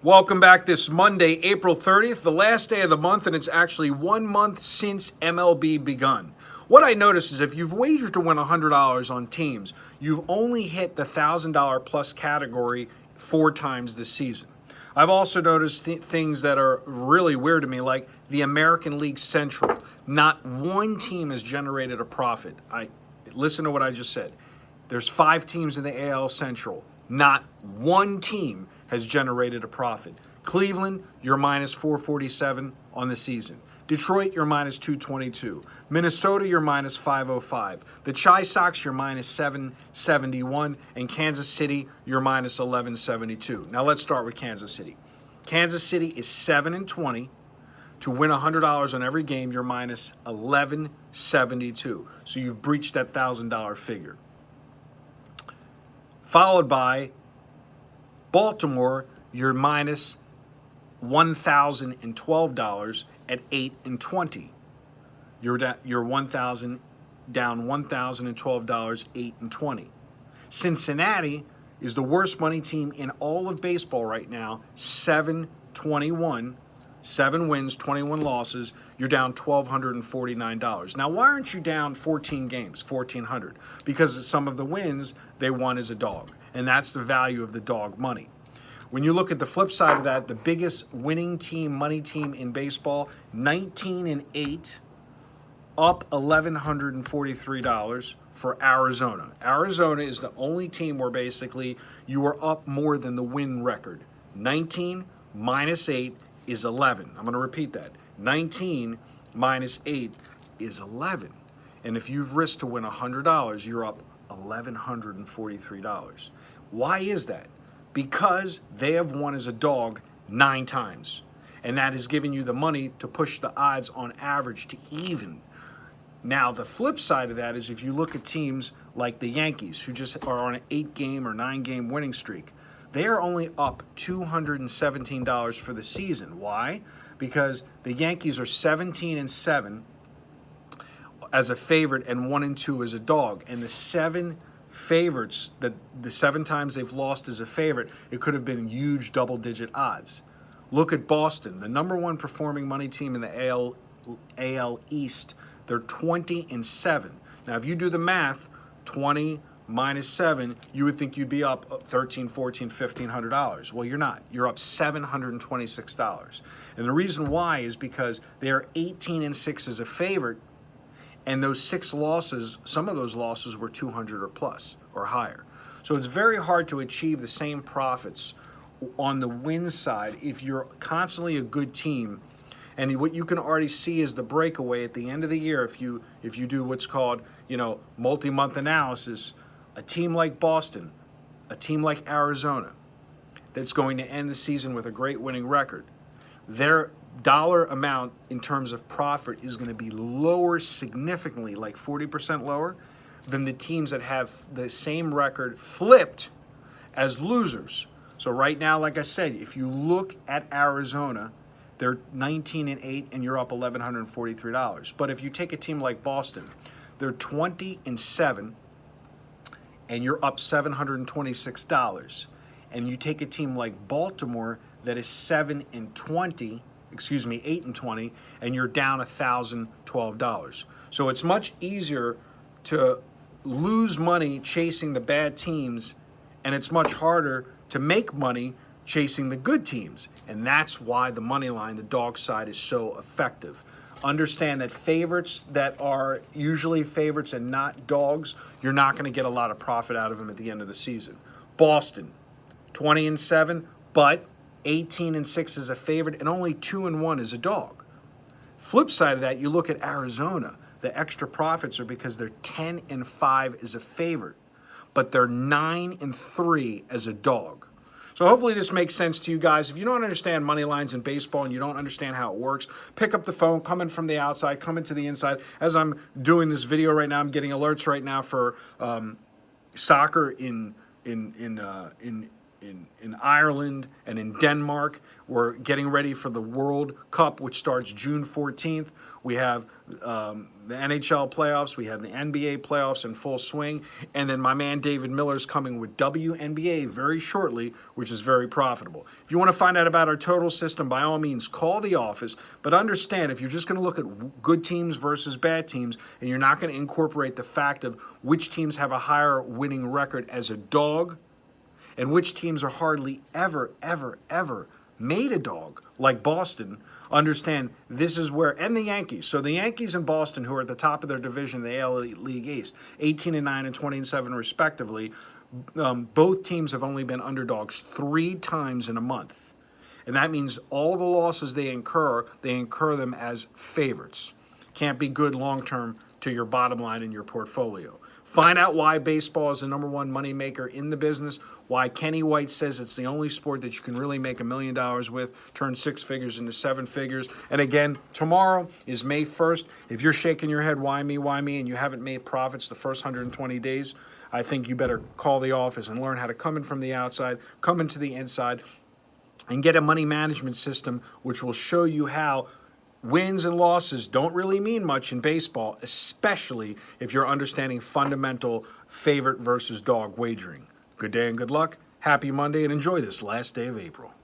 Welcome back this Monday, April 30th, the last day of the month, and it's actually 1 month since MLB begun. What I noticed is if you've wagered to win $100 on teams, you've only hit the $1,000 plus category 4 times this season. I've also noticed things that are really weird to me, like the American League Central. Not one team has generated a profit. Listen to what I just said. There's 5 teams in the AL Central. Not one team has generated a profit. Cleveland, you're minus 447 on the season. Detroit, you're minus 222. Minnesota, you're minus 505. The Chi Sox, you're minus 771. And Kansas City, you're minus 1172. Now let's start with Kansas City. Kansas City is 7-20. To win $100 on every game, you're minus 1172. So you've breached that $1,000 figure. Followed by Baltimore, you're minus $1,012 at 8-20. You're down $1,012, 8-20. Cincinnati is the worst money team in all of baseball right now, 7-21. 7 wins, 21 losses. You're down $1,249. Now, why aren't you down 14 games, 1,400? Because some of the wins they won as a dog, and that's the value of the dog money. When you look at the flip side of that, the biggest winning team, money team in baseball, 19-8, up $1,143 for Arizona. Arizona is the only team where basically you are up more than the win record. 19 minus 8 is 11. I'm going to repeat that. 19 minus 8 is 11. And if you've risked to win $100, you're up $1,143. Why is that? Because they have won as a dog 9 times. And that has given you the money to push the odds on average to even. Now, the flip side of that is if you look at teams like the Yankees, who just are on an 8-game or 9-game winning streak, they are only up $217 for the season. Why? Because the Yankees are 17-7 as a favorite and 1-2 as a dog. And the 7 favorites, the 7 times they've lost as a favorite, it could have been huge double-digit odds. Look at Boston, the number 1 performing money team in the AL East. They're 20-7. Now, if you do the math, 20 minus 7, you would think you'd be up $1,300, $1,400, $1,500. Well, you're not. You're up $726. And the reason why is because they are 18-6 as a favorite, and those 6 losses, some of those losses were 200 or plus or higher. So it's very hard to achieve the same profits on the win side if you're constantly a good team. And what you can already see is the breakaway at the end of the year if you do what's called, multi-month analysis. A team like Boston, a team like Arizona, that's going to end the season with a great winning record, their dollar amount in terms of profit is going to be lower significantly, like 40% lower, than the teams that have the same record flipped as losers. So right now, like I said, if you look at Arizona, they're 19-8 and you're up $1,143. But if you take a team like Boston, they're 20-7 and you're up $726. And you take a team like Baltimore that is 8-20, and you're down $1,012. So it's much easier to lose money chasing the bad teams, and it's much harder to make money chasing the good teams. And that's why the money line, the dog side, is so effective. Understand that favorites that are usually favorites and not dogs, you're not going to get a lot of profit out of them at the end of the season. Boston, 20-7, but 18-6 as a favorite and only 2-1 as a dog. Flip side of that, you look at Arizona. The extra profits are because they're 10-5 as a favorite, but they're 9-3 as a dog. So hopefully this makes sense to you guys. If you don't understand money lines in baseball and you don't understand how it works, pick up the phone, come in from the outside, come into the inside. As I'm doing this video right now, I'm getting alerts right now for soccer in in Ireland and in Denmark. We're getting ready for the World Cup, which starts June 14th. We have the NHL playoffs. We have the NBA playoffs in full swing. And then my man David Miller's coming with WNBA very shortly, which is very profitable. If you want to find out about our total system, by all means, call the office. But understand, if you're just going to look at good teams versus bad teams, and you're not going to incorporate the fact of which teams have a higher winning record as a dog, and which teams are hardly ever, ever, ever made a dog, like Boston, understand this is where, and the Yankees. So the Yankees and Boston, who are at the top of their division, the AL League East, 18-9 and 20-7 respectively, both teams have only been underdogs 3 times in a month. And that means all the losses they incur them as favorites. Can't be good long-term to your bottom line in your portfolio. Find out why baseball is the #1 moneymaker in the business, why Kenny White says it's the only sport that you can really make $1 million with, turn 6 figures into 7 figures. And again, tomorrow is May 1st. If you're shaking your head, why me, and you haven't made profits the first 120 days, I think you better call the office and learn how to come in from the outside, come into the inside, and get a money management system which will show you how wins and losses don't really mean much in baseball, especially if you're understanding fundamental favorite versus dog wagering. Good day and good luck. Happy Monday, and enjoy this last day of April.